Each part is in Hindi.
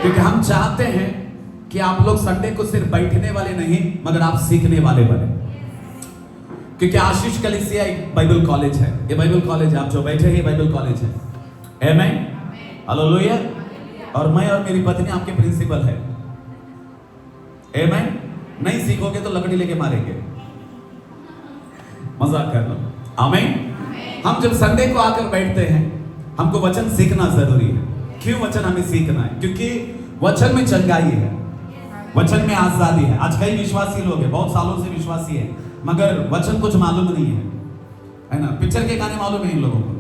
क्योंकि हम चाहते हैं कि आप लोग संडे को सिर्फ बैठने वाले नहीं मगर आप सीखने वाले बने। क्योंकि आशीष कलीसिया एक बाइबल कॉलेज है, ये बाइबल कॉलेज है, आप जो बैठे हैं ये बाइबल कॉलेज है। आमीन, हालेलुया। और मैं और मेरी पत्नी आपके प्रिंसिपल है। आमीन। नहीं सीखोगे तो लकड़ी लेके मारेंगे, मजाक कर लो। आमीन। हम जब संडे को आकर बैठते हैं हमको वचन सीखना जरूरी है। क्यों वचन हमें सीखना है? क्योंकि वचन में चंगाई है, वचन में आजादी है। आज कई विश्वासी लोग हैं, बहुत सालों से विश्वासी है, मगर वचन कुछ मालूम नहीं है ना। पिक्चर के गाने मालूम है इन लोगों को,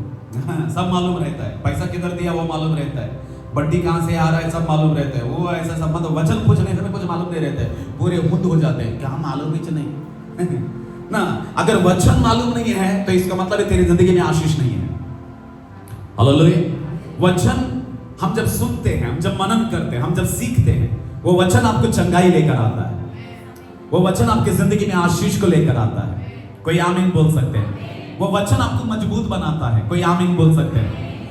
सब मालूम रहता है, पैसा किधर दिया वो मालूम रहता है, बड्डी कहां से आ रहा है सब मालूम रहता है, वो ऐसा सब मतलब वचन पूछने से कुछ मालूम नहीं रहता है, पूरे हुद हो जाते हैं, क्या मालूम ही नहीं ना। अगर वचन मालूम नहीं है तो इसका मतलब है तेरी जिंदगी में आशीष नहीं है। हालेलुया। वचन हम जब सुनते हैं, हम जब मनन करते हैं, हम जब सीखते हैं, वो वचन आपको चंगाई लेकर आता है, वो वचन आपकी जिंदगी में आशीष को लेकर आता है। कोई आमीन बोल सकते हैं? वो वचन आपको मजबूत बनाता है। कोई आमीन बोल सकते हैं?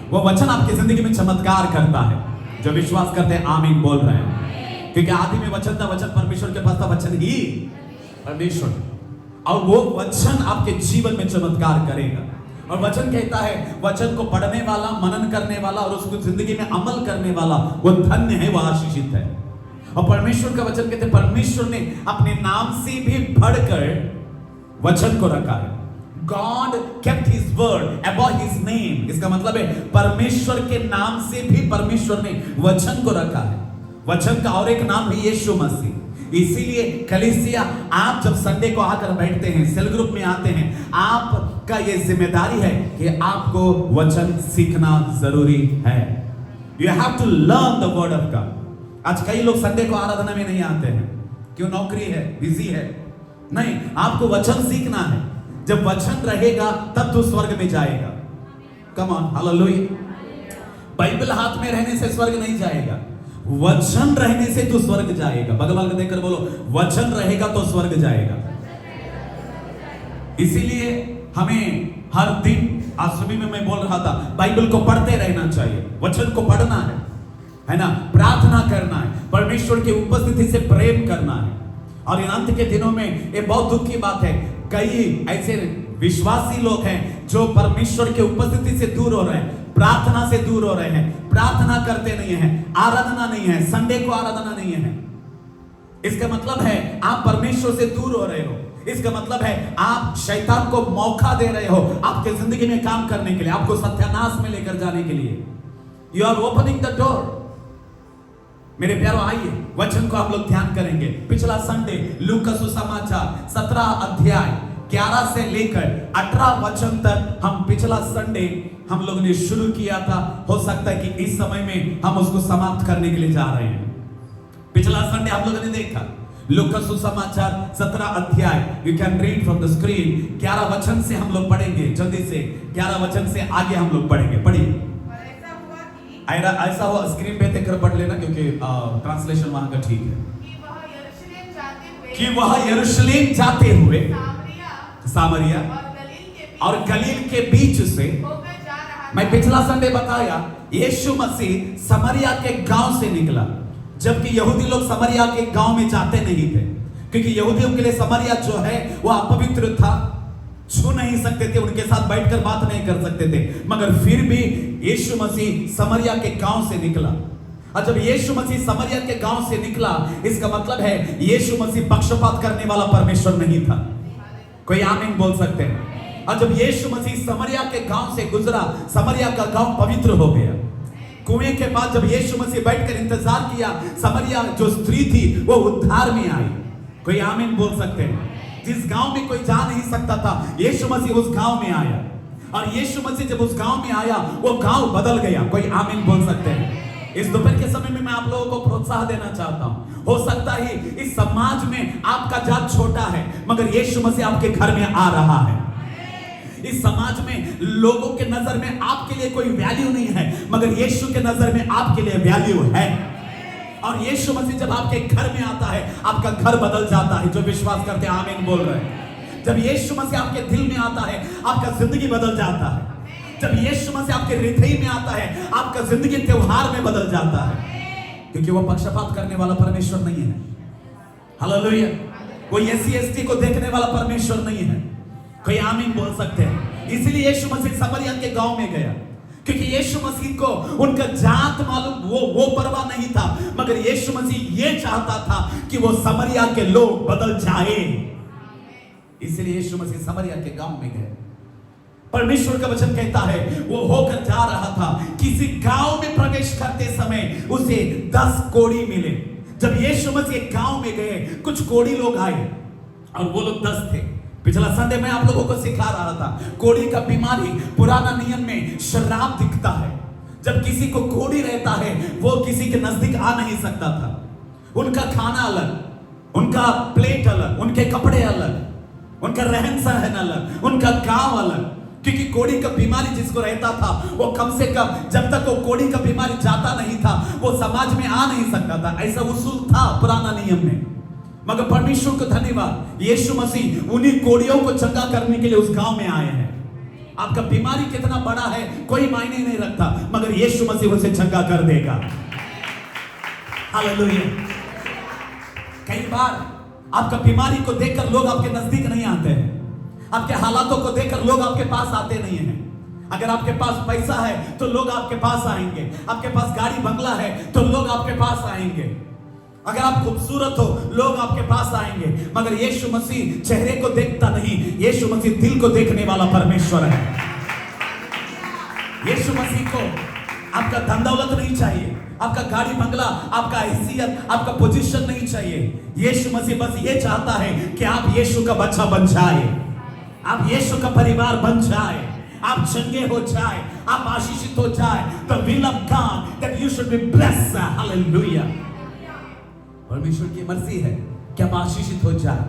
वो वचन आपकी जिंदगी में चमत्कार करता है। जो विश्वास करते हैं आमीन बोल रहे हैं। क्योंकि आदि में वचन था, वचन परमेश्वर के पास था, वचन ही परमेश्वर, और वो वचन आपके जीवन में चमत्कार करेगा। और वचन कहता है वचन को पढ़ने वाला, मनन करने वाला और उसको जिंदगी में अमल करने वाला वो धन्य है, वो आशीषित है। और परमेश्वर का वचन कहते हैं परमेश्वर ने अपने नाम से भी बढ़कर वचन को रखा है। God kept his word above his name। इसका मतलब है परमेश्वर के नाम से भी परमेश्वर ने वचन को रखा है। वचन का और एक नाम है यीशु मसीह। इसीलिए कलीसिया, आप जब संडे को आकर बैठते हैं, सेल ग्रुप में आते हैं, आपका ये जिम्मेदारी है कि आपको वचन सीखना जरूरी है। You have to learn the word of God। आज कई लोग संडे को आराधना में नहीं आते हैं, क्यों? नौकरी है, बिजी है। नहीं, आपको वचन सीखना है। जब वचन रहेगा तब तो स्वर्ग में जाएगा। Come on, hallelujah. बाइबल हाथ में रहने से स्वर्ग नहीं जाएगा, वचन रहने से तो स्वर्ग जाएगा। बगल वाले को देखकर बोलो, वचन रहेगा तो स्वर्ग जाएगा। इसीलिए हमें हर दिन, आज सुबह में मैं बोल रहा था, बाइबल को पढ़ते रहना चाहिए, वचन को पढ़ना है ना, प्रार्थना करना है, परमेश्वर की उपस्थिति से प्रेम करना है। और इन अंत के दिनों में ये बहुत दुख की बात है, कई ऐसे विश्वासी लोग हैं जो परमेश्वर की उपस्थिति से दूर हो रहे हैं, प्रार्थना से दूर हो रहे हैं, प्रार्थना करते नहीं हैं, आराधना नहीं है, संडे को आराधना नहीं है। इसका मतलब है आप परमेश्वर से दूर हो रहे हो। इसका मतलब है आप शैतान को मौका दे रहे हो आपके जिंदगी में काम करने के लिए, आपको सत्यानाश में लेकर जाने के लिए। You are opening the door. मेरे प्यारो, आइए वचन को हम लोग ध्यान करेंगे। पिछला संडे लूका सुसमाचार 17 अध्याय 11 से लेकर 18 वचन तक हम पिछला संडे हम लोगों ने शुरू किया था। हो सकता है कि इस समय में हम उसको समाप्त करने के लिए जा रहे हैं। पिछला संडे हम लोगों ने देखा लूका सुसमाचार 17 अध्याय, you can read from the screen. 11 वचन से हम लोग पढ़ेंगे, जल्दी से 11 वचन से आगे हम लोग पढ़ेंगे। पढ़िए। ऐसा हुआ, स्क्रीन पे देखकर पढ़ लेना क्योंकि ट्रांसलेशन वहां का ठीक है। कि वह यरूशलेम जाते हुए सामरिया और गलील के बीच से, मैं पिछला संडे बताया यीशु मसीह समरिया के गांव से निकला, जबकि यहूदी लोग समरिया के गांव में जाते नहीं थे, क्योंकि यहूदियों के लिए समरिया जो है वो अपवित्र था, छू नहीं सकते थे, उनके साथ बैठकर बात नहीं कर सकते थे। मगर फिर भी यीशु मसीह समरिया के गांव से निकला। और जब यीशु मसीह समरिया के गांव से निकला, इसका मतलब है यीशु मसीह पक्षपात करने वाला परमेश्वर नहीं था। कोई आमीन बोल सकते हैं? और जब यीशु मसीह समरिया के गांव से गुजरा, समरिया का गांव पवित्र हो गया। कुएं के बाद जब यीशु मसीह बैठकर इंतजार किया, समरिया जो स्त्री थी वो उद्धार में आई। कोई आमीन बोल सकते हैं? जिस गांव में कोई जा नहीं सकता था, यीशु मसीह उस गांव में आया। और यीशु मसीह जब उस गांव में आया, वो गांव बदल गया। कोई आमीन बोल सकते हैं? इस दोपहर के समय में मैं आप लोगों को प्रोत्साहन देना चाहता हूं। हो सकता है इस समाज में आपका जात छोटा है, मगर यीशु मसीह आपके घर में आ रहा है। इस समाज में लोगों के नजर में आपके लिए कोई वैल्यू नहीं है, मगर यीशु के नजर में आपके लिए वैल्यू है। और यीशु मसीह जब आपके घर में आता है, आपका घर बदल जाता है। जो विश्वास करते हैं आमीन बोल रहे हैं। जब यीशु मसीह आपके दिल में आता है, आपका जिंदगी बदल जाता है। जब यीशु मसीह आपके हृदय में आता है, आपका जिंदगी त्योहार में बदल जाता है। क्योंकि वो पक्षपात करने वाला परमेश्वर नहीं है। हालेलुया। कोई एससी एसटी को देखने वाला परमेश्वर नहीं है। कोई आमीन बोल सकते हैं। इसलिए यीशु मसीह समरिया के गांव में गया, क्योंकि यीशु मसीह को उनका जात मालूम, वो परवाह नहीं था, मगर यीशु मसीह ये चाहता था कि वो समरिया के लोग बदल जाए। इसलिए यीशु मसीह समरिया के गांव में गए। परमेश्वर का वचन कहता है वो होकर जा रहा था, किसी गांव में प्रवेश करते समय उसे 10 कोढ़ी मिले। जब यीशु मसीह गांव में गए, कुछ कोढ़ी लोग आए और वो लोग 10 थे। पिछला संडे में आप लोगों को सिखा रहा था, कोढ़ी का बीमारी पुराना नियम में शराब दिखता है। जब किसी को कोढ़ी रहता है वो किसी के नजदीक आ नहीं सकता था। उनका खाना अलग, उनका प्लेट अलग, उनके कपड़े अलग, उनका रहन सहन अलग, उनका गांव अलग। क्योंकि कोढ़ी का बीमारी जिसको रहता था वो कम से कम जब तक वो कोढ़ी का बीमारी जाता नहीं था वो समाज में आ नहीं सकता था। ऐसा उसूल था पुराना नियम में। मगर परमेश्वर को धन्यवाद, यीशु मसीह उन्हीं कोढ़ियों को चंगा करने के लिए उस गांव में आए हैं। आपका बीमारी कितना बड़ा है कोई मायने नहीं रखता, मगर यीशु मसीह उसे चंगा कर देगा। हालेलुया। कई बार आपका बीमारी को देखकर लोग आपके नजदीक नहीं आते हैं, आपके हालातों को देखकर लोग आपके पास आते नहीं हैं। अगर आपके पास पैसा है तो लोग आपके पास आएंगे, आपके पास गाड़ी बंगला है तो लोग आपके पास आएंगे, अगर आप खूबसूरत हो लोग आपके पास आएंगे। मगर यीशु मसीह चेहरे को देखता नहीं, यीशु मसीह दिल को देखने वाला परमेश्वर है। यीशु मसीह को आपका धन दौलत नहीं चाहिए, आपका गाड़ी बंगला, आपका हैसियत, आपका पोजीशन नहीं चाहिए। यीशु मसीह बस ये चाहता है कि आप यीशु का बच्चा बन जाए, आप यीशु का परिवार बन जाए, आप चंगे हो जाए, आप आशीषित हो जाए। The will of God that you should be blessed. Hallelujah. परमेश्वर की मर्जी है कि आप आशीषित हो जाए।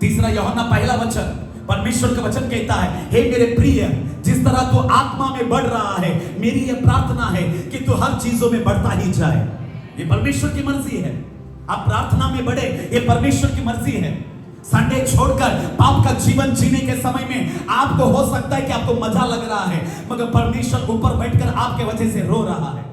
तीसरा यूहन्ना पहला वचन, परमेश्वर का वचन कहता है, हे मेरे प्रिय, जिस तरह तू आत्मा में बढ़ रहा है, मेरी यह प्रार्थना है कि तू हर चीजों में बढ़ता ही जाए। ये परमेश्वर की मर्जी है, आप प्रार्थना में बढ़े, ये परमेश्वर की मर्जी है। संडे छोड़कर पाप का जीवन जीने के समय में आपको हो सकता है कि आपको मजा लग रहा है, मगर परमेश्वर ऊपर बैठकर आपके वजह से रो रहा है।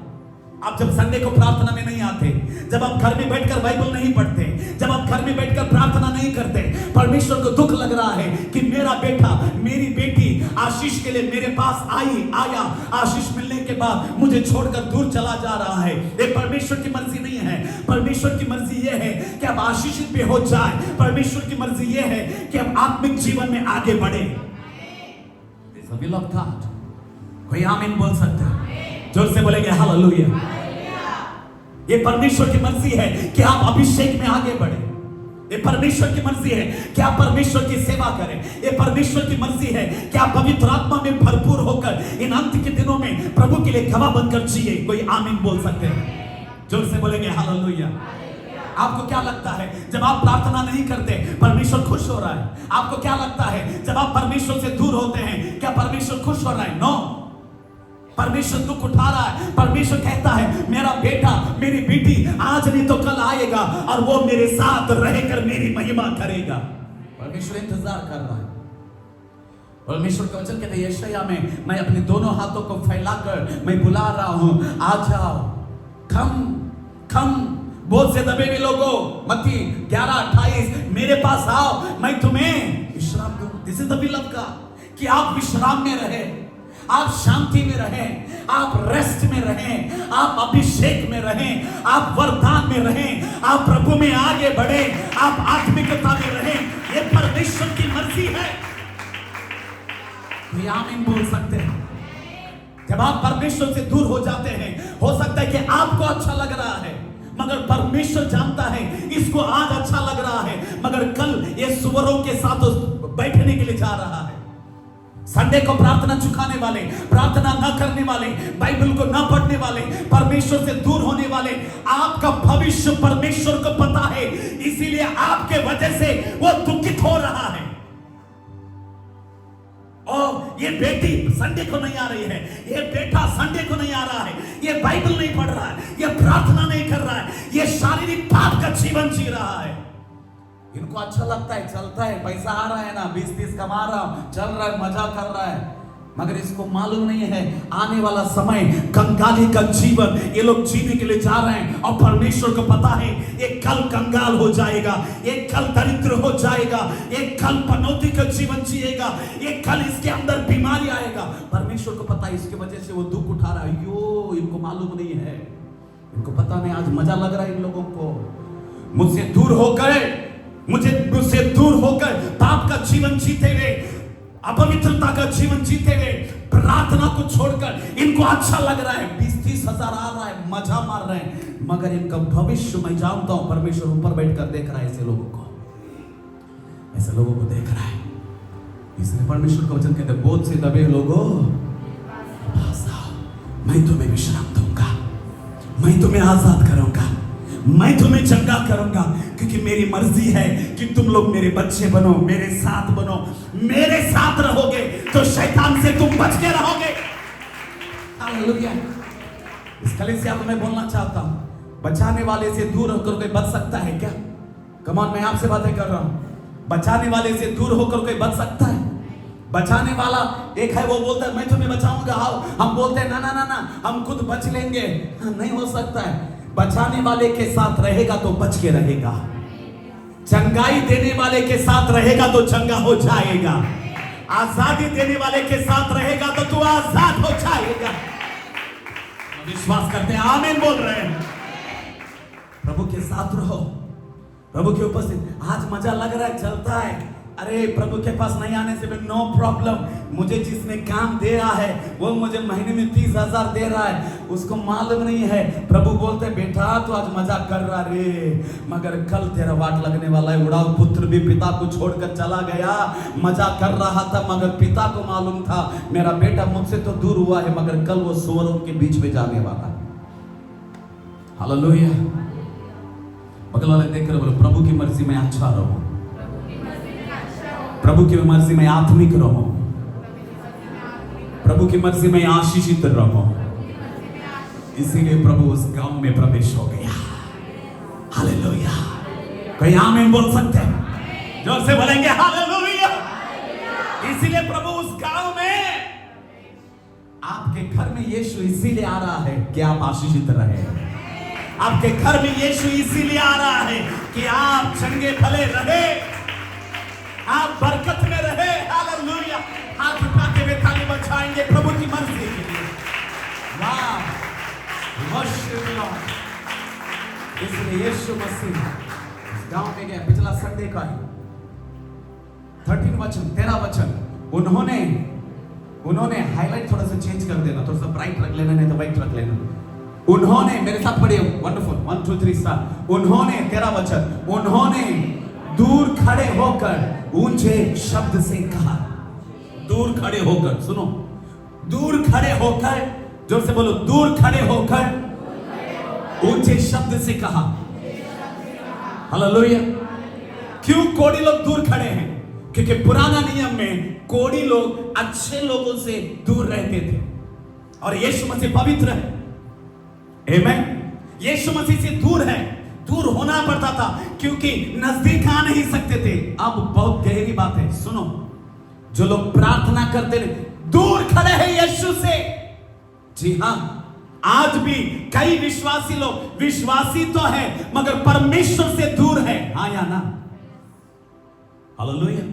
आप जब संडे को प्रार्थना में नहीं आते, जब आप घर में बैठकर बाइबल नहीं पढ़ते, जब आप घर में बैठकर प्रार्थना नहीं करते, परमेश्वर को दुख लग रहा है कि मेरा बेटा, मेरी बेटी आशीष के लिए मेरे पास आया, आशीष मिलने के बाद मुझे छोड़कर दूर चला जा रहा है। ये परमेश्वर की मर्जी नहीं है। परमेश्वर की मर्जी ये है कि आप आशीषित भी हो जाए। परमेश्वर की मर्जी ये है कि आप आत्मिक जीवन में आगे बढ़े। It's the will of God. कोई आमीन बोल सकता है? जोर से बोलेंगे हालेलुया। ये परमेश्वर की मर्जी है कि आप अभिषेक में आगे बढ़े। ये परमेश्वर की मर्जी है कि आप परमेश्वर की सेवा करें। ये परमेश्वर की मर्जी है कि आप पवित्र आत्मा में भरपूर होकर इन अंत के दिनों में प्रभु के लिए गवाह बनकर जिए। कोई आमीन बोल सकते हैं? जोर से बोलेंगे हालेलुया। आपको क्या लगता है जब आप प्रार्थना नहीं करते परमेश्वर खुश हो रहा है? आपको क्या लगता है जब आप परमेश्वर से दूर होते हैं क्या परमेश्वर खुश हो रहा है? नो, परमेश्वर दुख उठा रहा है। परमेश्वर कहता है मेरा बेटा, मेरी बेटी आज नहीं तो कल आएगा और वो मेरे साथ रहकर मेरी महिमा करेगा। परमेश्वर इंतजार कर रहा है। परमेश्वर का वचन कहता है यशायाह में, मैं अपने दोनों हाथों को फैलाकर मैं बुला रहा हूं, आ जाओ, कम बोझ से दबे हुए लोगों, मत्ती 11:28, मेरे पास आओ, मैं तुम्हें विश्राम दूं। This is the will of God कि आप विश्राम में रहे, आप शांति में रहें, आप रेस्ट में रहें, आप अभिषेक में रहें, आप वरदान में रहें, आप प्रभु में आगे बढ़े, आप आत्मिकता में रहें। ये परमेश्वर की मर्जी है। कोई आमीन बोल सकते हैं? जब आप परमेश्वर से दूर हो जाते हैं, हो सकता है कि आपको अच्छा लग रहा है, मगर परमेश्वर जानता है इसको आज अच्छा लग रहा है, मगर कल ये सुअरों के साथ बैठने के लिए जा रहा है। संडे को प्रार्थना चुकाने वाले, प्रार्थना न करने वाले, बाइबल को न पढ़ने वाले, परमेश्वर से दूर होने वाले, आपका भविष्य परमेश्वर को पता है, इसीलिए आपके वजह से वो दुखित हो रहा है। और ये बेटी संडे को नहीं आ रही है, ये बेटा संडे को नहीं आ रहा है, ये बाइबल नहीं पढ़ रहा है, ये प्रार्थना नहीं कर रहा है, ये शारीरिक पाप का जीवन जी रहा है। इनको अच्छा लगता है, चलता है, पैसा आ रहा है ना, 20-30 कमा रहा हूं, चल रहा है, मजा कर रहा है, मगर इसको मालूम नहीं है आने वाला समय कंगाली का जीवन ये लोग जीने के लिए जा रहे हैं, और परमेश्वर को पता है एक कल कंगाल हो जाएगा, एक कल दरिद्र हो जाएगा, एक कल पनौती का जीवन जिएगा, एक कल इसके अंदर बीमारी आएगा। परमेश्वर को पता है, इसकी वजह से वो दुख उठा रहा है। यो इनको मालूम नहीं है, इनको पता नहीं आज मजा लग रहा है इन लोगों को। मुझसे दूर होकर पाप का जीवन जीते हुए, अपवित्रता का जीवन जीते हुए, प्रार्थना को छोड़कर इनको अच्छा लग रहा है, 20-30 हजार आ रहा है, मजा मार रहे हैं, मगर इनका भविष्य मैं जानता हूं परमेश्वर ऊपर बैठकर देख रहा है ऐसे लोगों को देख रहा है। इसलिए परमेश्वर का वचन कहते हैं, बोझ से दबे लोगों मैं तुम्हें विश्राम दूंगा, मैं तुम्हें आजाद करूंगा, मैं तुम्हें चंगा करूंगा, क्योंकि मेरी मर्जी है कि तुम लोग मेरे बच्चे बनो, मेरे साथ बनो, मेरे साथ रहोगे तो शैतान से तुम बच के रहोगे। हालेलुया। इस कलीसिया को मैं बोलना चाहता हूं, बचाने वाले से दूर होकर कोई बच सकता है क्या? कम ऑन, मैं आपसे बातें कर रहा हूं। बचाने वाले से दूर होकर कोई बच सकता है? बचाने वाला एक है, वो बोलता है मैं तुम्हें बचाऊंगा, आओ। हम बोलते हैं ना ना ना ना, हम खुद बच लेंगे। नहीं हो सकता है। बचाने वाले के साथ रहेगा तो बच के रहेगा, चंगाई देने वाले के साथ रहेगा तो चंगा हो जाएगा, आजादी देने वाले के साथ रहेगा तो तू आजाद हो जाएगा। विश्वास करते हैं, आमीन बोल रहे हैं। प्रभु के साथ रहो, प्रभु की उपस्थिति। आज मजा लग रहा है, चलता है, अरे प्रभु के पास नहीं आने से भी नो प्रॉब्लम। मुझे जिसने काम दे रहा है वो मुझे महीने में 30,000 दे रहा है, उसको मालूम नहीं है। प्रभु बोलते बेटा तो आज मजा कर रहा रे, मगर कल तेरा वाट लगने वाला है। उड़ाऊ पुत्र भी पिता को छोड़कर चला गया, मजा कर रहा था, मगर पिता को मालूम था मेरा बेटा मुझसे तो दूर हुआ है, मगर कल वो सुअरों के बीच में जाने वाला है। हालेलुया। बगल वाले देख कर बोलो, प्रभु की मर्जी में अच्छा रहो, प्रभु की मर्जी में आत्मिक रहो, प्रभु की मर्जी में आशीषित रहो। इसीलिए प्रभु उस गांव में प्रवेश हो गया। हालेलुया। कोई आमीन बोल सकते हैं? जोर से बोलेंगे हालेलुया। इसीलिए प्रभु उस गांव में, आपके घर में यीशु इसीलिए आ रहा है कि आप आशीषित रहे। आपके घर में यीशु इसीलिए आ रहा है कि आप चंगे भले रहे, आप बरकत में रहे। हालेलुया। हाथ उठाते हुए ताली बजाएंगे प्रभु की मर्जी के लिए। वाह, वर्शिप लॉर्ड। इसलिए यीशु मसीह गांव में गया। पिछला संडे का 13 वचन 13 वचन उन्होंने हाईलाइट थोड़ा सा चेंज कर देना, थोड़ा सा ब्राइट रख लेना, नहीं तो व्हाइट रख लेना। उन्होंने, मेरे साथ पढ़िए, वंडरफुल, 1 2 3 स्टार्ट। उन्होंने 13 वचन, उन्होंने दूर खड़े होकर ऊंचे शब्द से कहा। दूर खड़े होकर, सुनो, दूर खड़े होकर, जोर से बोलो, दूर खड़े होकर ऊंचे शब्द से कहा। हालेलुया। क्यों कोढ़ी लोग दूर खड़े हैं? क्योंकि पुराना नियम में कोढ़ी लोग अच्छे लोगों से दूर रहते थे, और यीशु मसीह पवित्र है। आमीन। यीशु मसीह से दूर है, दूर होना पड़ता था, क्योंकि नजदीक आ नहीं सकते थे। अब बहुत गहरी बात है, सुनो। जो लोग प्रार्थना करते थे दूर खड़े हैं यीशु से। जी हां, आज भी कई विश्वासी लोग, विश्वासी तो है मगर परमेश्वर से दूर है। हाँ या ना? हालेलुया।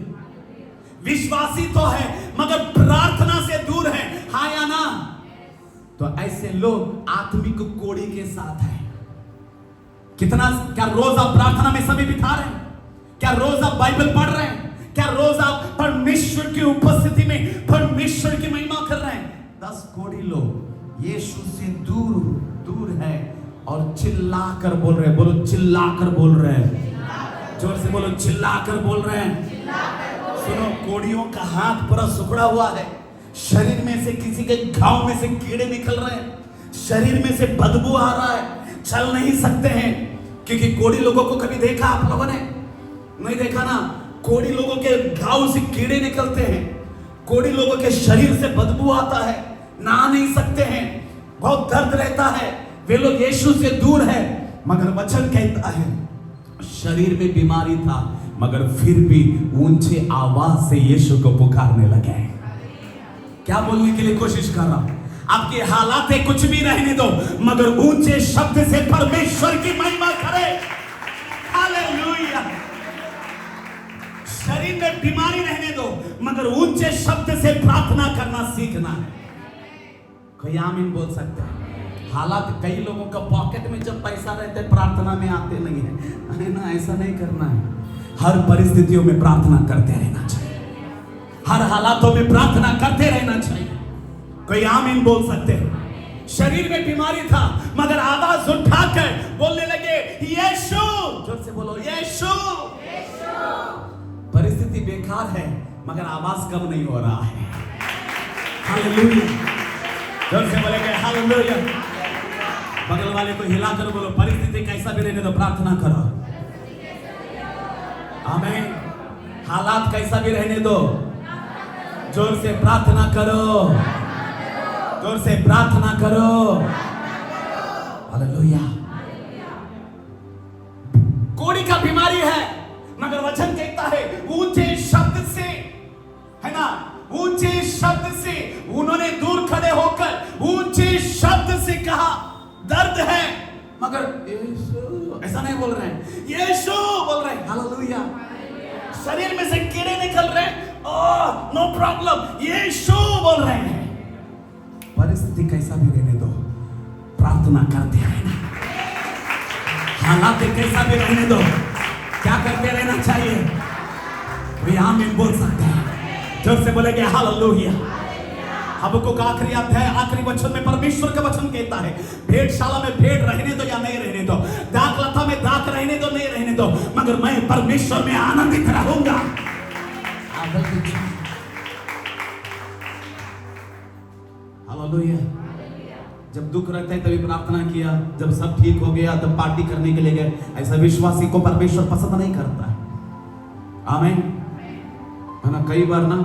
विश्वासी तो है मगर प्रार्थना से दूर है। हाँ या ना? तो ऐसे लोग आत्मिक कोढ़ी के साथ है। कितना, क्या रोज आप प्रार्थना में समय बिता रहे हैं? क्या रोज आप बाइबल पढ़ रहे हैं? क्या रोज आप परमेश्वर की उपस्थिति में परमेश्वर की महिमा कर रहे हैं? 10 कोढ़ी लोग यीशु से दूर है और चिल्लाकर बोल रहे हैं। बोलो, चिल्लाकर बोल रहे हैं। जोर से बोलो, चिल्लाकर बोल रहे हैं। सुनो, कोढ़ियों का हाथ पूरा सुखड़ा हुआ है, शरीर में से किसी के घाव में से कीड़े निकल रहे हैं, शरीर में से बदबू आ रहा है, चल नहीं सकते हैं। क्योंकि कोढ़ी लोगों को कभी देखा आप लोगों ने? नहीं देखा ना? कोढ़ी लोगों के घाव से कीड़े निकलते हैं, कोढ़ी लोगों के शरीर से बदबू आता है, नहा नहीं सकते हैं, बहुत दर्द रहता है। वे लोग यीशु से दूर है, मगर वचन कहता है शरीर में बीमारी था, मगर फिर भी ऊंचे आवाज से यीशु को पुकारने लगे। क्या बोलने के लिए कोशिश कर रहा हूं? आपके हालातें कुछ भी रहने दो, मगर ऊंचे शब्द से परमेश्वर की महिमा करे। हालेलुया। शरीर में बीमारी रहने दो, मगर ऊंचे शब्द से प्रार्थना करना सीखना है। कोई आमीन बोल सकता है? हालात, कई लोगों का पॉकेट में जब पैसा रहता है प्रार्थना में आते नहीं है ना, ऐसा नहीं करना है। हर परिस्थितियों में प्रार्थना करते रहना चाहिए, हर हालातों में प्रार्थना करते रहना चाहिए। कोई आमीन बोल सकते हैं? शरीर में बीमारी था, मगर आवाज उठाकर बोलने लगे यीशु। जोर से बोलो यीशु। परिस्थिति बेकार है, मगर आवाज कम नहीं हो रहा है। हालेलुया। जोर से बोलेंगे हालेलुया। बगल वाले को हिलाकर बोलो, परिस्थिति कैसा भी रहने दो, प्रार्थना करो। आमीन। हालात कैसा भी रहने दो, जोर से प्रार्थना करो, जोर से प्रार्थना करो। हालेलुया। कोड़ी का बीमारी है, मगर वचन कहता है ऊंचे शब्द से, है ना, ऊंचे शब्द से उन्होंने दूर खड़े होकर ऊंचे शब्द से कहा दर्द है, मगर यीशु ऐसा नहीं बोल रहे हैं, यीशु बोल रहे हैं। हालेलुया। शरीर में से कीड़े निकल रहे हैं, ओह नो प्रॉब्लम, यीशु बोल रहे हैं। परिस्थिति कैसा भी रहने दो, प्रार्थना करते रहना। हालात कैसा भी रहने दो, क्या करते रहना चाहिए? कोई आमीन बोल सकता है? जोर से बोलेंगे हालेलुया। हबक्कुक आखिरी अध्याय आखिरी वचन में परमेश्वर का वचन कहता है, भेड़शाला में भेड़ रहने दो या नहीं रहने दो, दाख लता में दाख रहने दो नहीं रहने दो, मगर मैं परमेश्वर में आनंदित रहूंगा। हालेलुया। जब दुख रहता है तभी प्रार्थना किया, जब सब ठीक हो गया तब पार्टी करने के लिए गए, ऐसा विश्वासी को परमेश्वर पसंद नहीं करता है। आमीन, है ना? कई बार ना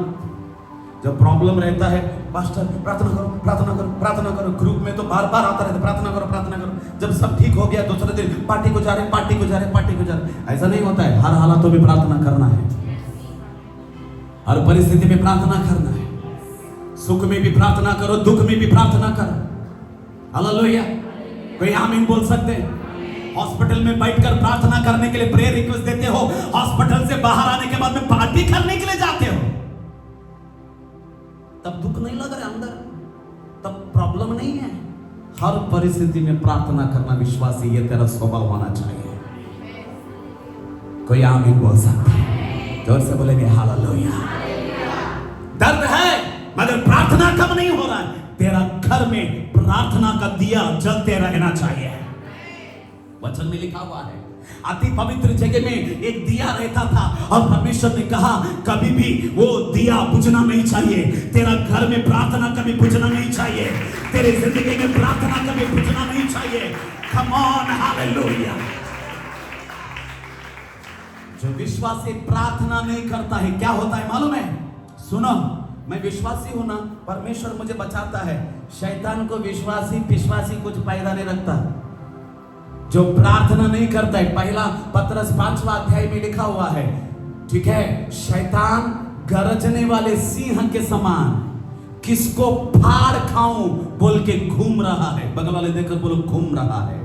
जब प्रॉब्लम रहता है, पास्टर प्रार्थना करो प्रार्थना करो प्रार्थना करो, ग्रुप में तो बार बार आता रहता, प्रार्थना करो प्रार्थना करो। जब सब ठीक हो गया दूसरे दिन पार्टी को जा रहे पार्टी को जा रहे पार्टी को जा रहे। ऐसा नहीं होता है, हर हालातों में प्रार्थना करना है, हर परिस्थिति में प्रार्थना करना है। सुख में भी प्रार्थना करो, दुख में भी प्रार्थना करो। हालेलुया। कोई आमीन बोल सकते हैं? हॉस्पिटल में बैठकर प्रार्थना करने के लिए प्रेयर रिक्वेस्ट देते हो, हॉस्पिटल से बाहर आने के बाद में पार्टी करने के लिए जाते हो, तब दुख नहीं लग रहा अंदर, तब प्रॉब्लम नहीं है। हर परिस्थिति में प्रार्थना करना विश्वासी, ये तेरा स्वभाव होना चाहिए। कोई आमीन बोल सकता है? जोर से बोलेंगे हालेलुया। दर्द है, मगर प्रार्थना कम नहीं हो रहा है। तेरा घर में प्रार्थना का दिया जलते रहना चाहिए। वचन में लिखा हुआ है, अति पवित्र जगह में एक दिया रहता था, और परमेश्वर ने कहा कभी भी वो दिया बुझना नहीं चाहिए। तेरा घर में प्रार्थना कभी बुझना नहीं चाहिए, तेरे जिंदगी में प्रार्थना कभी बुझना नहीं चाहिए। Come on, hallelujah. जो विश्वासी प्रार्थना नहीं करता है, क्या होता है मालूम है? सुनो, मैं विश्वासी हूं ना, परमेश्वर मुझे बचाता है। शैतान को विश्वासी पिश्वासी कुछ पैदा नहीं रखता। जो प्रार्थना नहीं करता है, पहला पतरस 5वां अध्याय में लिखा हुआ है, ठीक है, शैतान गरजने वाले सिंह के समान किसको फाड़ खाऊं बोल के घूम रहा है। बगल वाले देखकर बोलो घूम रहा है।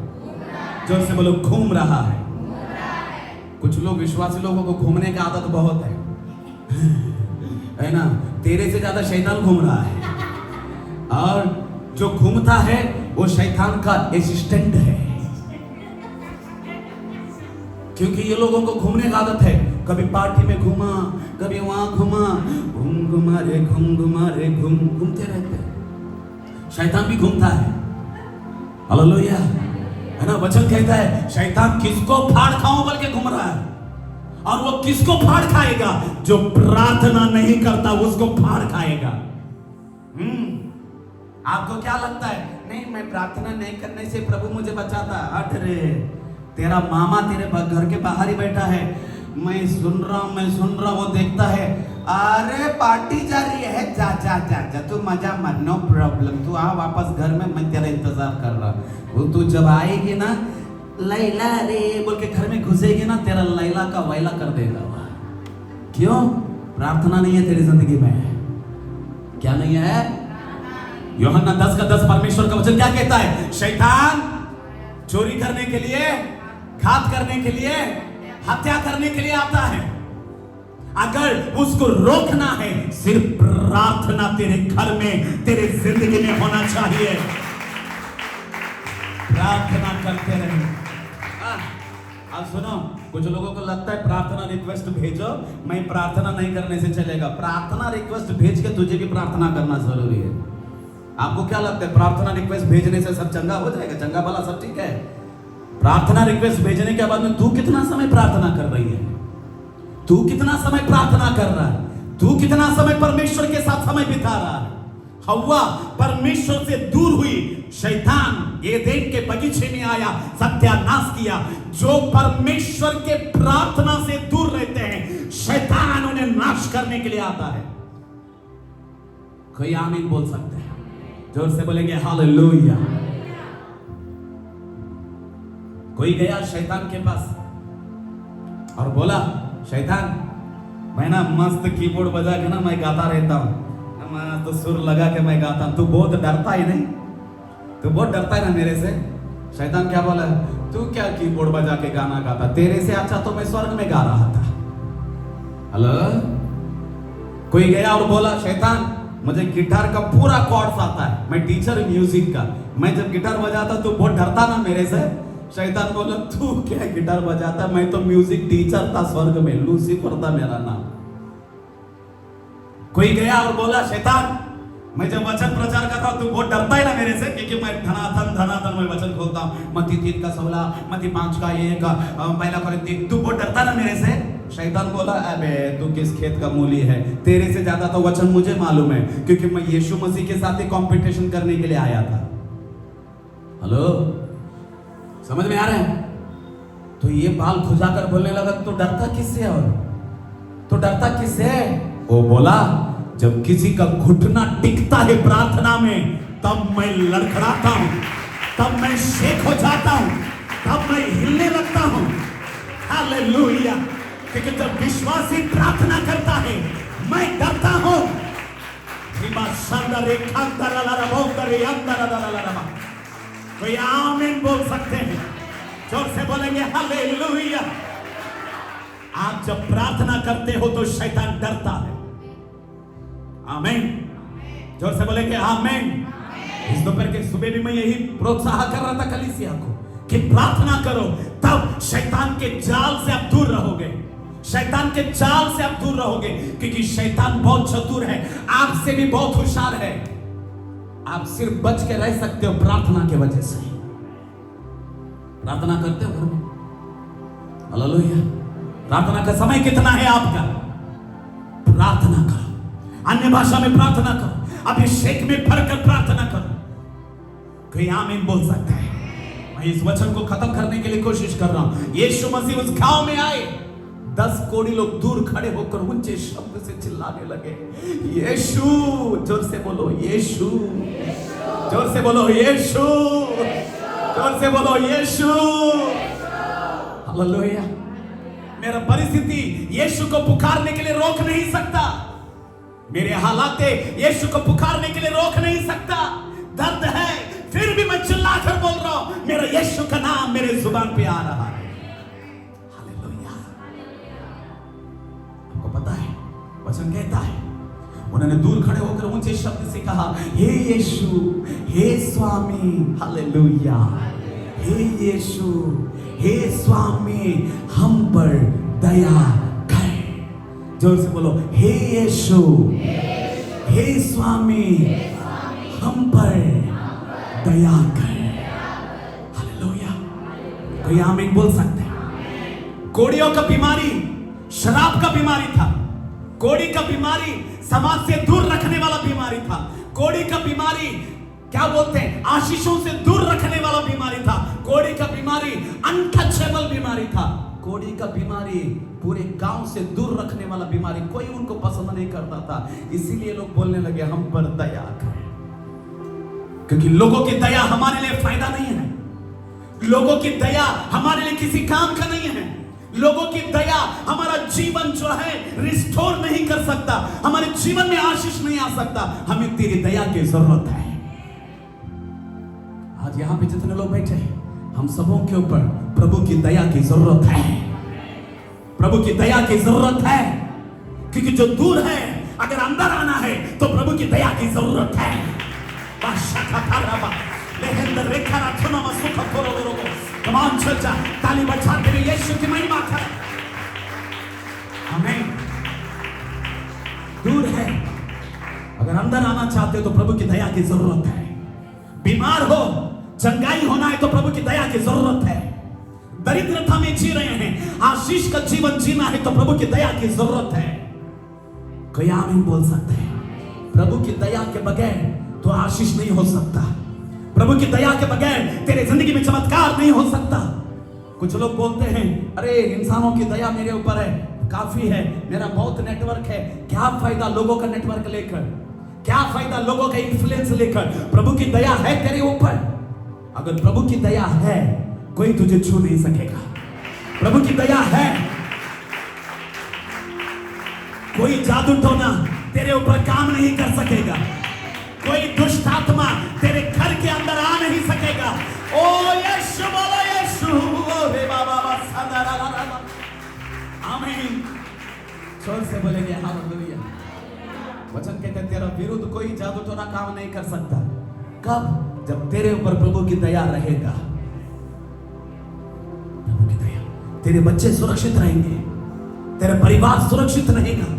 जोर से बोलो घूम रहा है। कुछ लोग विश्वासी लोगों को घूमने की आदत बहुत है ना? तेरे से ज्यादा शैतान घूम रहा है, और जो घूमता है वो शैतान का असिस्टेंट है, क्योंकि ये लोगों को घूमने की आदत है। कभी पार्टी में घूमा, कभी वहां घूमा, घूमा रे घूमते रहते हैं। शैतान भी घूमता है। हालेलुया, है ना? वचन कहता है शैतान किसको फाड़ खाऊं बोल के घूम रहा है, और वो किसको फाड़ खाएगा? जो प्रार्थना नहीं करता उसको फाड़ खाएगा। आपको क्या लगता है? नहीं, मैं प्रार्थना नहीं करने से प्रभु मुझे बचाता। हट रे, तेरा मामा तेरे घर के बाहर ही बैठा है, मैं सुन रहा हूं, वो देखता है, अरे पार्टी जा रही है, जा जा जा जा, तू मजा मत, नो प्रॉब्लम, तू आ वापस घर में, मैं तेरा इंतजार कर रहा हूं। तू जब आएगी ना, लैला रे बोल के घर में घुसेगी ना, तेरा लैला का वैला कर देगा। क्यों? प्रार्थना नहीं है तेरी जिंदगी में। क्या नहीं है? यूहन्ना 10:10 परमेश्वर का वचन क्या कहता है? शैतान चोरी करने के लिए, घात करने के लिए, हत्या करने के लिए आता है। अगर उसको रोकना है, सिर्फ प्रार्थना तेरे घर में, तेरे जिंदगी में होना चाहिए। प्रार्थना करते रहे। अब सुनो, कुछ लोगों को लगता है प्रार्थना रिक्वेस्ट भेजो, मैं प्रार्थना नहीं करने से चलेगा। प्रार्थना रिक्वेस्ट भेज के तुझे भी प्रार्थना करना जरूरी है। आपको क्या लगता है प्रार्थना रिक्वेस्ट भेजने से सब चंगा हो जाएगा? चंगा भला सब ठीक है। प्रार्थना रिक्वेस्ट भेजने के बाद में तू कितना समय प्रार्थना कर रही है? तू कितना समय प्रार्थना कर रहा है? तू कितना समय परमेश्वर के साथ समय बिता रहा है? हव्वा परमेश्वर से दूर हुई, शैतान एदेन के बगीचे में आया, सत्यानाश किया। जो परमेश्वर के प्रार्थना से दूर रहते हैं, शैतान उन्हें नाश करने के लिए आता है। कोई आमीन बोल सकते हैं? जोर से बोलेंगे हालेलुया। कोई गया शैतान के पास और बोला, शैतान मैं ना मस्त कीबोर्ड बजा के ना मैं गाता रहता हूँ, तो सुर लगा के मैं गाता हूँ, तू बहुत डरता ही नहीं? तू बहुत डरता है ना मेरे से? शैतान क्या बोला, तू क्या कीबोर्ड बजा के गाना गाता, तेरे से अच्छा तो मैं स्वर्ग में गा रहा था। हेलो, कोई गया और बोला, शैतान मुझे गिटार का पूरा कॉर्ड्स आता है, मैं टीचर म्यूजिक का, मैं जब गिटार बजाता तू बहुत डरता ना मेरे से? शैतान बोला, तू क्या गिटार बजाता, मैं तो म्यूजिक टीचर था स्वर्ग में, लूसीफर था मेरा नाम। कोई गया और बोला, शैतान मैं जब वचन प्रचार कर रहा हूं तू बहुत डरता है ना मेरे से, क्योंकि मैं धनाधन मैं वचन खोलता हूं, मत्ती 3:16, मत्ती 5:1, पहला कोरिन्थी, तू बहुत डरता ना मेरे से? शैतान बोला, अबे तू किस खेत का मूली है, तेरे से ज्यादा तो वचन मुझे मालूम है, क्योंकि मैं यीशु मसीह के साथ ही कंपटीशन करने के लिए आया था। हेलो, समझ में आ रहा है? तो ये बाल खुजाकर बोलने लगा, तो डरता किससे? और तो डरता किससे? वो बोला, जब किसी का घुटना टिकता है प्रार्थना में, तब मैं लड़खड़ाता हूं, तब मैं शेक हो जाता हूं, तब मैं हिलने लगता हूं। हालेलुया। क्योंकि जब विश्वासी प्रार्थना करता है, मैं डरता हूं। कोई आमीन बोल सकते हैं? जोर से बोलेंगे हालेलुया। आप जब प्रार्थना करते हो तो शैतान डरता है। आमीन। जोर से बोलेंगे आमीन। इस दोपहर के सुबह भी मैं यही प्रोत्साह कर रहा था कलीसिया को कि प्रार्थना करो, तब शैतान के जाल से आप दूर रहोगे। शैतान के जाल से आप दूर रहोगे, क्योंकि शैतान बहुत चतुर है, आपसे भी बहुत होशियार है। आप सिर्फ बच के रह सकते हो प्रार्थना के वजह से। प्रार्थना करते हो घर में? हालेलुया। प्रार्थना का समय कितना है आपका? प्रार्थना करो, अन्य भाषा में प्रार्थना करो, अभिषेक में भरकर प्रार्थना करो। कोई आमीन बोल सकता है? मैं इस वचन को खत्म करने के लिए कोशिश कर रहा हूं। यीशु मसीह उस गांव में आए, 10 कोढ़ी लोग दूर खड़े होकर ऊंचे शब्द से चिल्लाने लगे, यीशु। जोर से बोलो यीशु, जोर से बोलो यीशु, जोर से बोलो यीशु। हालेलुया। मेरा परिस्थिति यीशु को पुकारने के लिए रोक नहीं सकता, मेरे हालात यीशु को पुकारने के लिए रोक नहीं सकता। दर्द है फिर भी मैं चिल्लाकर बोल रहा हूं, मेरा यीशु का नाम मेरे जुबान पे आ रहा है। हालेलुया। आपको पता है वचन कहता है, उन्होंने दूर खड़े होकर ऊंचे शब्द से कहा, हे यीशु, हे स्वामी। हालेलुया। हे यीशु, हे स्वामी, हम पर दया कर। जोर से बोलो, हे यीशु, हे स्वामी, हम पर दया कर। हालेलुया। कोई आमीन बोल सकते हैं? कोड़ियों का बीमारी शराब का बीमारी था। कोड़ी का बीमारी समाज से दूर रखने वाला बीमारी था। कोड़ी का बीमारी क्या बोलते हैं, आशीषों से दूर रखने वाला बीमारी था। कोड़ी का बीमारी अनटचेबल बीमारी था। कोड़ी का बीमारी पूरे गांव से दूर रखने वाला बीमारी, कोई उनको पसंद नहीं करता था। इसीलिए लोग बोलने लगे, हम पर दया कर। क्योंकि लोगों की दया हमारे लिए फायदा नहीं है, लोगों की दया हमारे लिए किसी काम का नहीं है, लोगों की दया हमारा जीवन जो है रिस्टोर नहीं कर सकता, हमारे जीवन में आशीष नहीं आ सकता। हमें तेरी दया की जरूरत है। आज यहां पे जितने लोग बैठे हैं, हम सबों के ऊपर प्रभु की दया की जरूरत है। प्रभु की दया की जरूरत है, क्योंकि जो दूर है अगर अंदर आना है तो प्रभु की दया की जरूरत है। कमान चर्चा ताली बजाते हुए यीशु की महिमा कर। आमीन। दूर है, अगर अंदर आना चाहते हो तो प्रभु की दया की जरूरत है। बीमार हो, चंगाई होना है तो प्रभु की दया की जरूरत है। दरिद्रता में जी रहे हैं, आशीष का जीवन जीना है तो प्रभु की दया की जरूरत है। कोई आमीन बोल सकते हैं? प्रभु की दया के बगैर तो आशीष नहीं हो सकता। प्रभु की दया के बगैर तेरे जिंदगी में चमत्कार नहीं हो सकता। कुछ लोग बोलते हैं, अरे इंसानों की दया मेरे ऊपर है, काफी है, मेरा बहुत नेटवर्क है। क्या फायदा लोगों का नेटवर्क लेकर, क्या फायदा लोगों का इन्फ्लुएंस लेकर? प्रभु की दया है तेरे ऊपर। अगर प्रभु की दया है, कोई तुझे छू नहीं सकेगा। प्रभु की दया है, कोई जादू टोना तेरे ऊपर काम नहीं कर सकेगा। कोई दुष्ट आत्मा तेरे घर के अंदर आ नहीं सकेगा। ओ यीशु बोलो यीशु, ओ रे बाबा बा। आमीन। जोर से बोलेंगे हालेलुया। वचन कहते हैं तेरा विरुद्ध कोई जादू टोना काम नहीं कर सकता। कब? जब तेरे ऊपर प्रभु की दया रहेगा। प्रभु की दया, तेरे बच्चे सुरक्षित रहेंगे, तेरा परिवार सुरक्षित रहेगा,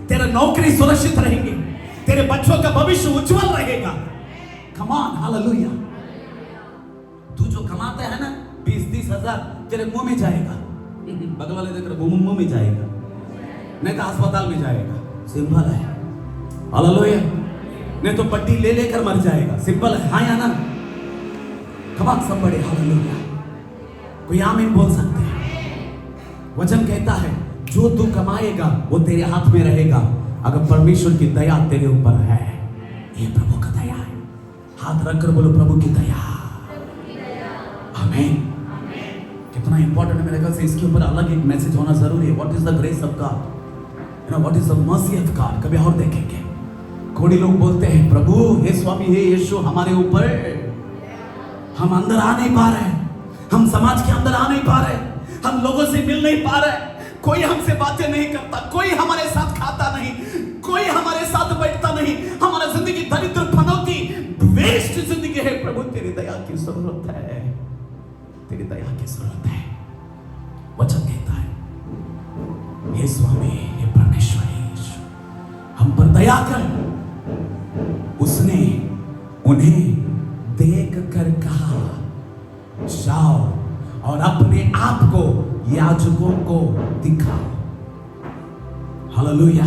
तेरा नौकरी सुरक्षित रहेगी, तेरे बच्चों का भविष्य उज्जवल रहेगा। Come on hallelujah. तू जो कमाता है ना 20-30 हजार तेरे मुंह में जाएगा, बगल वाले देख रहे मुंह में जाएगा, नहीं तो अस्पताल में जाएगा। सिंपल है हालेलुया। नहीं तो पट्टी ले लेकर मर जाएगा। सिंपल है, हाँ या ना? Come on somebody hallelujah. कोई आमीन बोल सकते हैं? वचन कहता है जो तू कमाएगा वो तेरे हाथ में रहेगा, अगर परमेश्वर की दया तेरे ऊपर है। ये प्रभु का दया है। हाथ रखकर बोलो प्रभु की दया। आमीन। कितना इंपॉर्टेंट है मेरे ख्याल से, इसके ऊपर अलग एक मैसेज होना जरूरी है। What is the grace of God, you know, what is the mercy of God. कभी और देखेंगे। कोई लोग बोलते हैं प्रभु हे स्वामी हे यीशु हमारे ऊपर, हम अंदर आ नहीं पा रहे, हम समाज के अंदर आ नहीं पा रहे, हम लोगों से मिल नहीं पा रहे, कोई हमसे बातें नहीं करता, कोई हमारे साथ खाता नहीं, कोई हमारे साथ बैठता नहीं, हमारा जिंदगी दरिद्र फनौती वेस्ट जिंदगी है। प्रभु तेरी दया की जरूरत है, तेरी दया की जरूरत है। वचन कहता है हे स्वामी हे परमेश्वर हम पर दया कर। उसने उन्हें देख कर कहा जाओ और अपने आप को याजकों को दिखाओ। हालेलुया।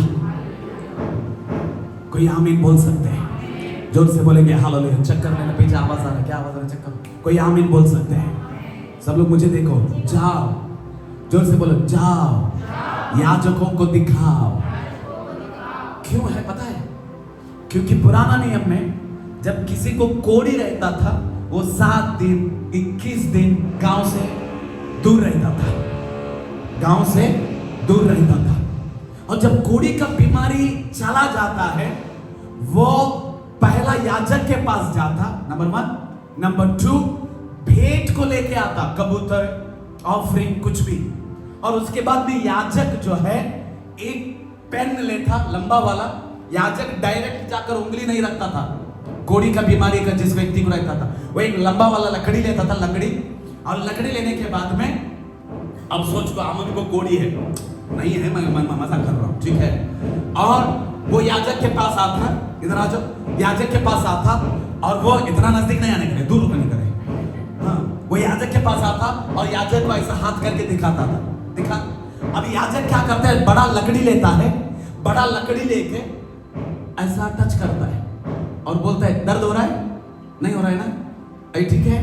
कोई आमीन बोल सकते हैं? जोर से बोलेंगे हालेलुया। चक्कर में पीछे आवाज आ रहा है, क्या आवाज आ रहा है? चक्कर। कोई आमीन बोल सकते हैं? सब लोग मुझे देखो, जाओ, जोर से बोलो जाओ याजकों को दिखाओ। क्यों है पता है? क्योंकि पुराना नियम में जब किसी को कोढ़ी रहता था वो 7 दिन 21 दिन गांव से दूर रहता था, गांव से दूर रहता था। और जब कोढ़ी का बीमारी चला जाता है वो पहला याजक के पास जाता, नंबर 1। नंबर 2 भेंट को लेके आता, कबूतर, ऑफरिंग, कुछ भी। और उसके बाद में याजक जो है एक पेन लेता लंबा वाला। याजक डायरेक्ट जाकर उंगली नहीं रखता था। कोढ़ी का बीमारी का जिस व्यक्ति को रहता था वो एक लंबा वाला लकड़ी लेता था, लकड़ी। और लकड़ी लेने के बाद में अब सोच को आमन को कोढ़ी है नहीं है, मैं मजा कर रहा हूं, ठीक है। और वो याजक के पास आता, इधर आ जाओ, याजक के पास आता और वो इतना नजदीक नहीं आने करे, दूर होने करे। हाँ, वो याजक के पास आता और याजक को ऐसा हाथ करके दिखाता था, दिखा। अब याजक क्या करता है, बड़ा लकड़ी लेता है, बड़ा लकड़ी लेके ऐसा टच करता है और बोलता है दर्द हो रहा है? नहीं हो रहा है ना? अरे ठीक है,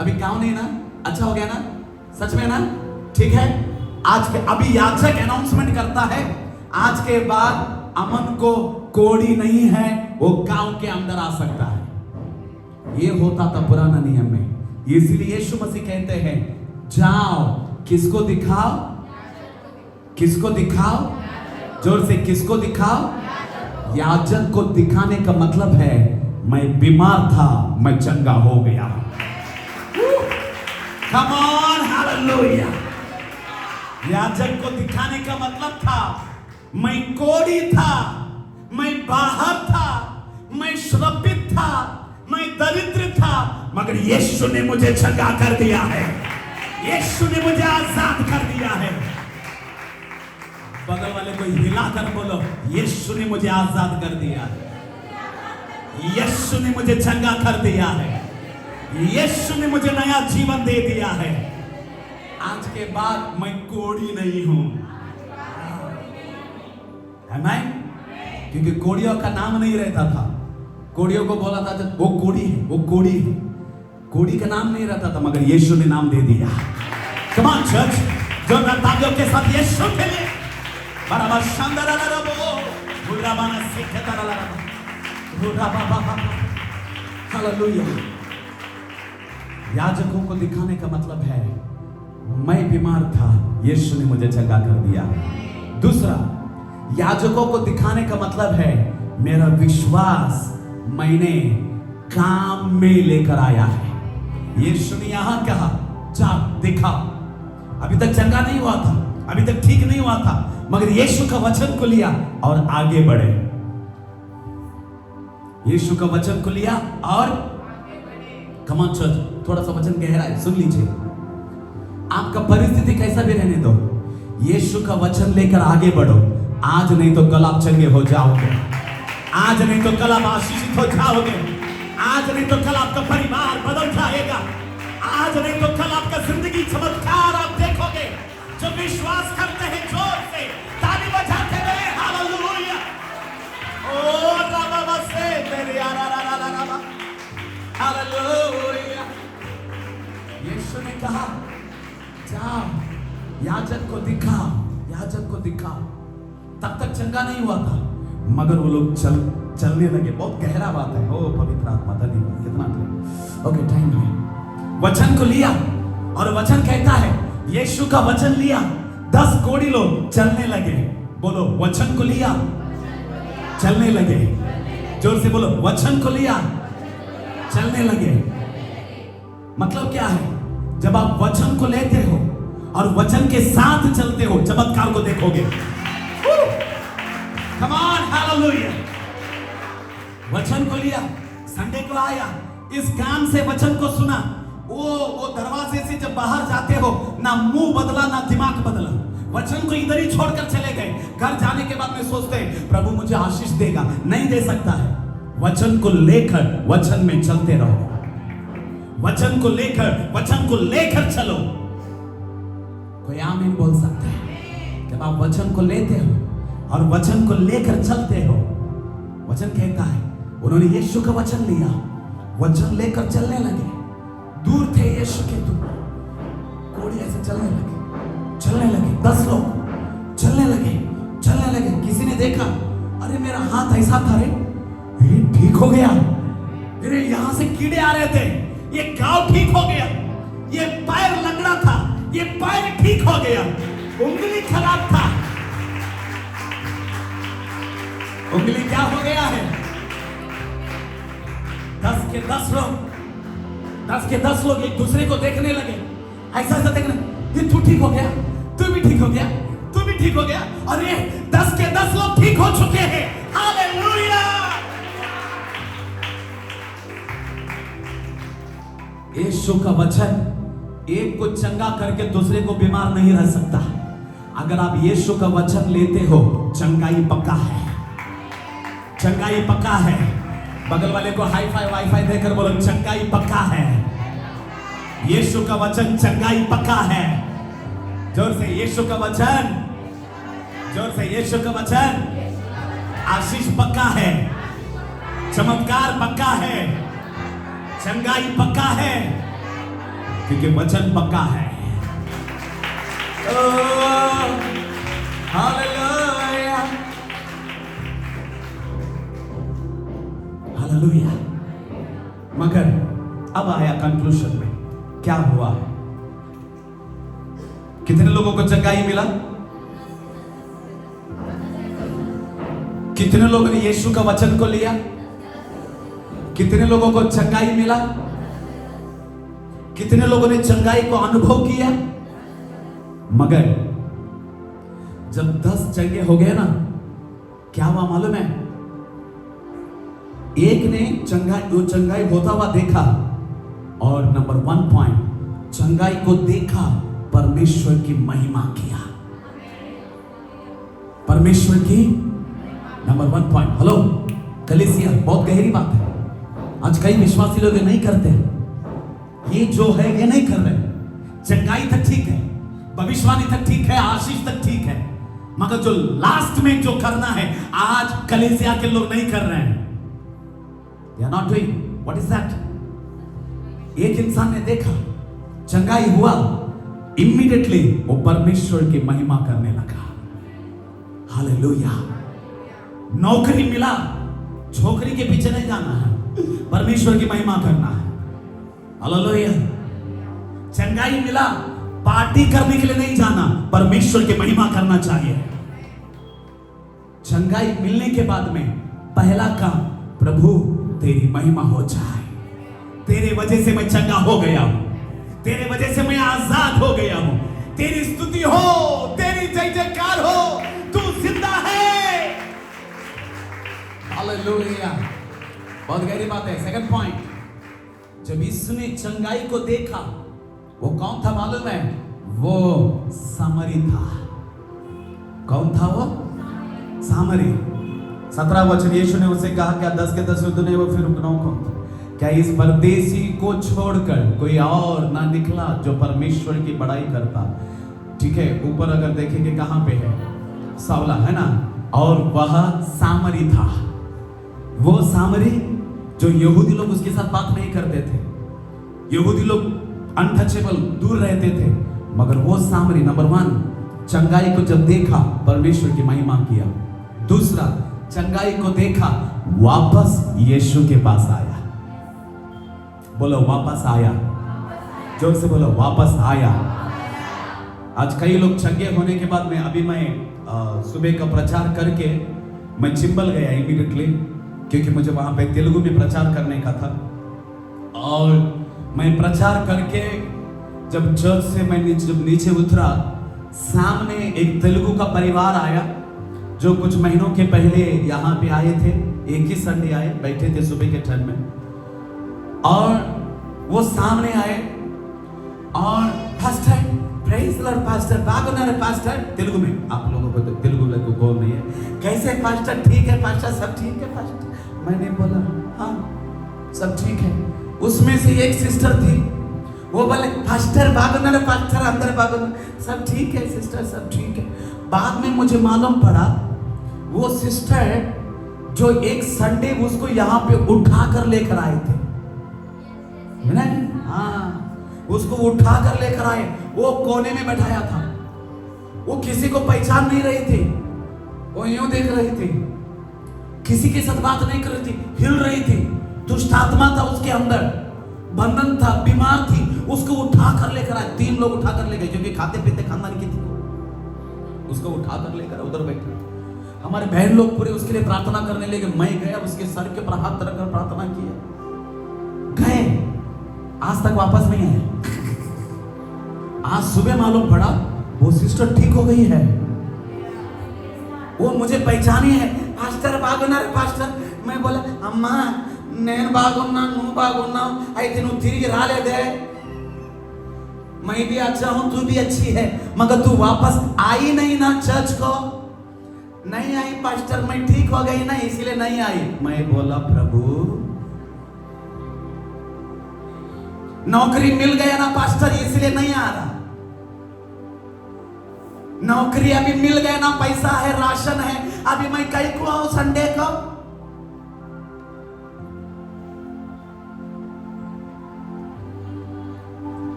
अभी गाँव नहीं ना, अच्छा हो गया ना, सच में ना, ठीक है। आज के अभी याजक अनाउंसमेंट करता है आज के बाद अमन को कोढ़ी नहीं है, वो गांव के अंदर आ सकता है। ये होता था पुराना नियम में। इसीलिए यीशु मसीह कहते हैं जाओ, किसको दिखाओ? किसको दिखाओ? जोर से, किसको दिखाओ? याजक को दिखाने का मतलब है मैं बीमार था, मैं चंगा हो गया। Come on, hallelujah. याजक को दिखाने का मतलब था मैं कोढ़ी था, मैं बाहर था, मैं श्रापित था, मैं दरिद्र था, मगर यीशु ने मुझे चंगा कर दिया है। यीशु ने मुझे आजाद कर दिया है। बगल वाले को हिलाकर बोलो, यीशु ने मुझे आजाद कर दिया है। यीशु ने मुझे चंगा कर दिया है। यीशु ने मुझे नया जीवन दे दिया है। आज के बाद मैं कोढ़ी नहीं हूं। आमीन। क्योंकि कोढ़ियों का नाम नहीं रहता था। कोढ़ियों को बोला था वो कोढ़ी है, वो कोढ़ी है। कोढ़ी का नाम नहीं रहता था, मगर यीशु ने नाम दे दिया। कम ऑन चर्च, जो नर्तकियों के साथ यीशु के लिए बराबर शानदार रबो बुरा बना सीखता रहा बुरा बाबा हालेलुया। याजकों को दिखाने का मतलब है मैं बीमार था, यीशु ने मुझे चंगा कर दिया। दूसरा, याजकों को दिखाने का मतलब है मेरा विश्वास मैंने काम में लेकर आया है। यीशु ने यहां कहा जा दिखा। अभी तक चंगा नहीं हुआ था, अभी तक ठीक नहीं हुआ था, मगर यीशु का वचन को लिया और आगे बढ़े। यीशु का वचन को लिया और कम ऑन चर्च, थोड़ा सा वचन गहरा है, सुन लीजिए। आपका परिस्थिति कैसा भी रहने दो, यीशु का वचन लेकर आगे बढ़ो। आज नहीं तो कल आप चंगे हो जाओगे। आज नहीं तो कल आप आशीषित हो जाओगे। आज नहीं तो कल आपका परिवार बदल जाएगा। आज नहीं तो कल आपका जिंदगी चमत्कार आप देखोगे। जो विश्वास करते हैं जोर से ताली बजाते रहे हालेलुया। ओ रबा से तेरे आरा हालेलुया। यीशु ने कहा जाओ याजक को दिखाओ, याजक को दिखाओ। तब तक चंगा नहीं हुआ था, मगर वो लोग चलने लगे। बहुत गहरा बात है। ओ पवित्र आत्मा धन्यवाद, कितना ओके टाइम है। वचन को लिया और वचन कहता है यीशु का वचन लिया, 10 कोढ़ी लोग चलने लगे। बोलो वचन को लिया, चलने लगे। जोर से बोलो वचन को लिया, चलने लगे। मतलब क्या है? जब आप वचन को लेते हो और वचन के साथ चलते हो, चमत्कार को देखोगे। Come on, hallelujah. वचन को लिया, संडे को आया, इस कान से वचन को सुना। वो दरवाजे से जब बाहर जाते हो, ना मुंह बदला ना दिमाग बदला। वचन को इधर ही छोड़कर चले गए। घर जाने के बाद में सोचते हैं प्रभु मुझे आशीष देगा, नहीं दे सकता है। वचन को लेकर वचन में चलते रहो। वचन को लेकर चलो। कोई आमीन बोल सकता है? जब आप वचन को लेते हो और वचन को लेकर चलते हो, वचन कहता है उन्होंने यीशु का वचन लिया, वचन लेकर चलने लगे। दूर थे यीशु के दूर, कोढ़ी ऐसे चलने लगे। 10 लोग चलने लगे। किसी ने देखा, अरे मेरा हाथ ऐसा था रे, ये ठीक हो गया। अरे यहां से कीड़े आ रहे थे, ये घाव ठीक हो गया। ये पैर लंगड़ा था, ये पैर ठीक हो गया। उंगली खराब था, उंगली क्या हो गया है? 10 के 10 लोग एक दूसरे को देखने लगे। ऐसा देखने, ये तू ठीक हो गया, तू भी ठीक हो गया, तू भी ठीक हो गया। और ये 10 के 10 लोग ठीक हो चुके हैं। हालेलुया। यीशु का वचन एक को चंगा करके दूसरे को बीमार नहीं रह सकता। अगर आप यीशु का वचन लेते हो, चंगाई पक्का है, चंगाई पक्का है। बगल वाले को हाई फाई वाई फाई देकर बोलो चंगाई पक्का है। यीशु का वचन चंगाई पक्का है। जोर से यीशु का वचन, जोर से यीशु का वचन आशीष पक्का है, चमत्कार पक्का है, चंगाई पक्का है, क्योंकि वचन पक्का है। Hallelujah, hallelujah. मगर अब आया कंक्लूजन में, क्या हुआ? कितने लोगों को चंगाई मिला? कितने लोगों ने यीशु का वचन को लिया? कितने लोगों को चंगाई मिला? कितने लोगों ने चंगाई को अनुभव किया? मगर जब 10 चंगे हो गए ना, क्या हुआ मालूम है? एक ने चंगाई होता हुआ देखा, और नंबर 1 पॉइंट, चंगाई को देखा, परमेश्वर की महिमा किया। परमेश्वर की नंबर 1 पॉइंट। हेलो कलीसिया, बहुत गहरी बात है। आज कई विश्वासी लोग नहीं करते, ये जो है ये नहीं कर रहे। चंगाई तक ठीक है, भविष्यवाणी तक ठीक है, आशीष तक ठीक है, मगर जो लास्ट में जो करना है, आज कलीसिया के लोग नहीं कर रहे हैं। They are not doing. What is that? एक इंसान ने देखा, चंगाई हुआ, इमीडिएटली वो परमेश्वर की महिमा करने लगा। हालेलुया। नौकरी मिला, छोकरी के पीछे नहीं जाना है, परमेश्वर की महिमा करना है। हालेलुया। चंगाई मिला, पार्टी करने के लिए नहीं जाना, परमेश्वर की महिमा करना चाहिए। चंगाई मिलने के बाद में पहला काम, प्रभु तेरी महिमा हो जाए। तेरे वजह से मैं चंगा हो गया हूं, तेरे वजह से मैं आजाद हो गया हूं। तेरी स्तुति हो, तेरी जय जयकार हो, तू जिंदा है। हालेलुया। बहुत गहरी बात है। सेकंड पॉइंट, जब इसने चंगाई को देखा, वो कौन था मालूम है? वो सामरी था। कौन था वो? सामरी। 17 वचन, यीशु ने उसे कहा, क्या 10 के 10 तूने वो फिर रुकना कौन था? क्या इस परदेसी को छोड़कर कोई और ना निकला जो परमेश्वर की बड़ाई करता? ठीक है, ऊपर अगर देखेंगे कहां पे है? सावला है ना, और वह सामरी था। वो सामरी जो यहूदी लोग उसके साथ बात नहीं करते थे, यहूदी लोग अनटचेबल, दूर रहते थे, मगर वो सामरी नंबर 1 चंगाई को जब देखा, परमेश्वर की महिमा किया। दूसरा, चंगाई को देखा, वापस यीशु के पास आया। बोलो वापस आया। जोर से बोलो वापस आया। आज कई लोग चंगे होने के बाद में, अभी मैं सुबह का प्रचार करके मैं चिंबल गया इमीडिएटली, क्योंकि मुझे वहां पे तेलुगु में प्रचार करने का था। और मैं प्रचार करके जब चर्च से मैं नीचे उतरा, सामने एक तेलुगु का परिवार आया जो कुछ महीनों के पहले यहाँ पे आए थे। एक ही संडे आए, बैठे थे सुबह के टाइम में, और वो सामने आए और pastor, praise the Lord pastor, बागुनारे पास्टर, तेलुगु में। आप लोगों को तो तेलुगु लोग को बोल नहीं है। कैसे पास्टर? ठीक है पास्टर, सब ठीक है पास्टर। मैंने बोला हाँ सब ठीक है। उसमें से एक सिस्टर थी, वो बोले पास्टर बागुनारे पास्टर, अंदर बागुनारे, सब ठीक है सिस्टर, सब ठीक है। बाद में मुझे मालूम पड़ा वो सिस्टर जो एक संडे उसको यहाँ पे उठा कर लेकर आए थे, हाँ, उसको उठा कर लेकर आए, वो कोने में बैठाया था, वो किसी को पहचान नहीं रही थी, वो यूं देख रही थी, किसी के साथ बात नहीं कर रही थी, हिल रही थी, दुष्ट आत्मा था उसके अंदर, बंधन था, बीमार थी, उसको उठा कर लेकर आए। 3 लोग उठा कर ले गए, क्योंकि खाते पीते खानदान की थी, उसको उठा कर लेकर उधर बैठे। हमारे बहन लोग पूरे उसके लिए प्रार्थना करने लगे। मैं गया, उसके सर के ऊपर हाथ रखकर प्रार्थना किया, गए, आज तक वापस नहीं आए। आज सुबह मालूम पड़ा वो सिस्टर ठीक हो गई है, वो मुझे पहचानी है, पास्टर बागुनारे पास्टर। मैं बोला अम्मा నేను బాగున్నా నువ్వు బాగున్నావు అయితే నువ్వు తిరిగి రాలేదే मैं भी अच्छा हूं तू भी अच्छी है मगर तू वापस आई नहीं ना चर्च को नहीं आई पास्टर मैं ठीक हो गई ना इसलिए नहीं आई मैं बोला प्रभु नौकरी मिल गया ना पास्टर इसलिए नहीं आ रहा नौकरी अभी मिल गया ना पैसा है राशन है अभी मैं कहीं को आऊं संडे को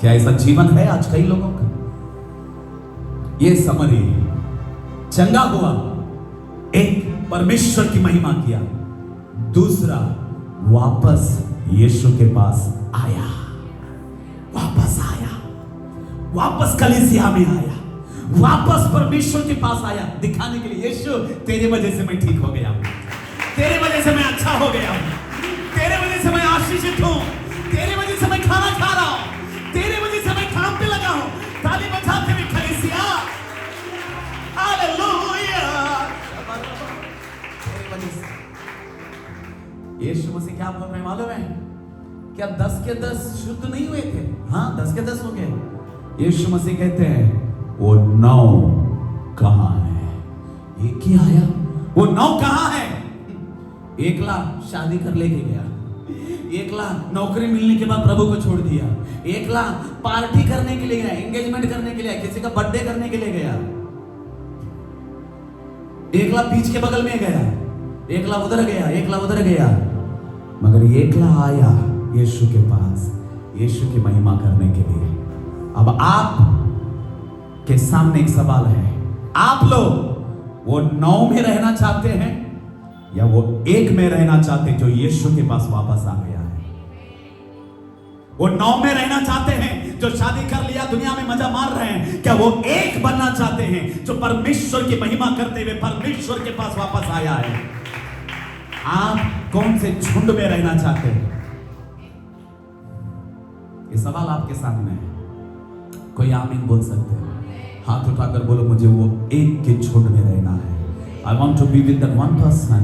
क्या ऐसा जीवन है आज कई लोगों का ये समरी चंगा हुआ एक परमेश्वर की महिमा किया दूसरा वापस यीशु के पास आया वापस कलीसिया में आया वापस परमेश्वर के पास आया दिखाने के लिए, यीशु तेरे वजह से मैं ठीक हो गया, तेरे वजह से मैं अच्छा हो गया, तेरे वजह से मैं आशीषित हूं, तेरे वजह से मैं खाना खा रहा हूं, तेरे वजह से मैं काम पे लगा हूं। ताली बजाते हुए कलीसिया, हालेलुया। तेरे वजह से यीशु मसीह क्या बोल रहे हैं मालूम है? क्या 10 के 10 शुद्ध नहीं हुए थे? हाँ 10 के 10 हो गए। यीशु मसीह कहते हैं वो 9 कहां है? एक ही आया, वो 9 कहां है? एकला शादी कर लेके गया, एकला नौकरी मिलने के बाद प्रभु को छोड़ दिया, एकला पार्टी करने के लिए गया, एंगेजमेंट करने के लिए, किसी का बर्थडे करने के लिए गया, एकला बीच के बगल में गया, एकला उधर गया, एकला उधर गया, मगर एकला आया यीशु के पास, यीशु की महिमा करने के लिए। अब आप के सामने एक सवाल है, आप लोग वो 9 में रहना चाहते हैं या वो 1 में रहना चाहते हैं जो यीशु के पास वापस आ गया है? वो 9 में रहना चाहते हैं जो शादी कर लिया, दुनिया में मजा मार रहे हैं, क्या वो 1 बनना चाहते हैं जो परमेश्वर की महिमा करते हुए परमेश्वर के पास वापस आया है? आप कौन से झुंड में रहना चाहते हैं? ये सवाल आपके सामने है। कोई आमीन बोल सकते हैं? हाथ उठाकर बोलो, मुझे वो 1 के झुंड में रहना है। I want to be with that one person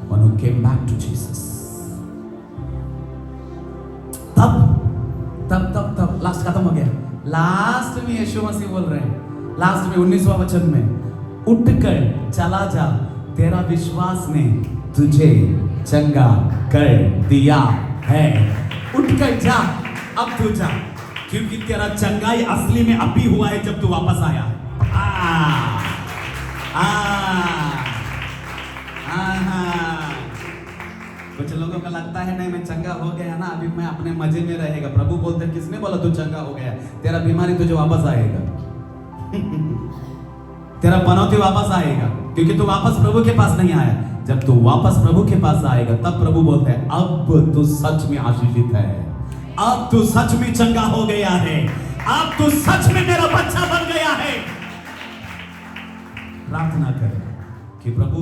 one who came back to Jesus. तब लास्ट खत्म हो गया। लास्ट में यीशु मसीह बोल रहे हैं, लास्ट में 19वां वचन में, उठकर चला जा, तेरा विश्वास ने तुझे चंगा कर दिया है। उठकर जा, अब तू जा, क्योंकि तेरा चंगाई असली में अभी हुआ है जब तू वापस आया। कुछ लोगों का लगता है नहीं मैं चंगा हो गया ना, अभी मैं अपने मजे में रहेगा। प्रभु बोलते हैं, किसने बोला तू चंगा हो गया? तेरा बीमारी तुझे वापस आएगा तेरा पनौती वापस आएगा, क्योंकि तू वापस प्रभु के पास नहीं आया। जब तू वापस प्रभु के पास आएगा तब प्रभु बोलते हैं, अब तू सच में आशीषित है, अब तू सच में चंगा हो गया है, अब तू सच में मेरा बच्चा बन गया है। प्रार्थना कर कि प्रभु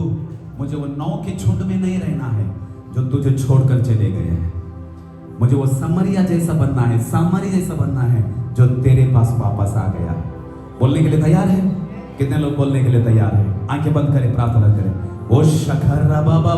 मुझे वो 9 के झुंड में नहीं रहना है जो तुझे छोड़कर चले गए हैं। मुझे वो समरिया जैसा बनना है, सामरी जैसा बनना है जो तेरे पास वापस आ गया। बोलने के लिए तैयार है? कितने लोग बोलने के लिए तैयार है? आंखें बंद करें, प्रार्थना करें। ओ शखर बाबा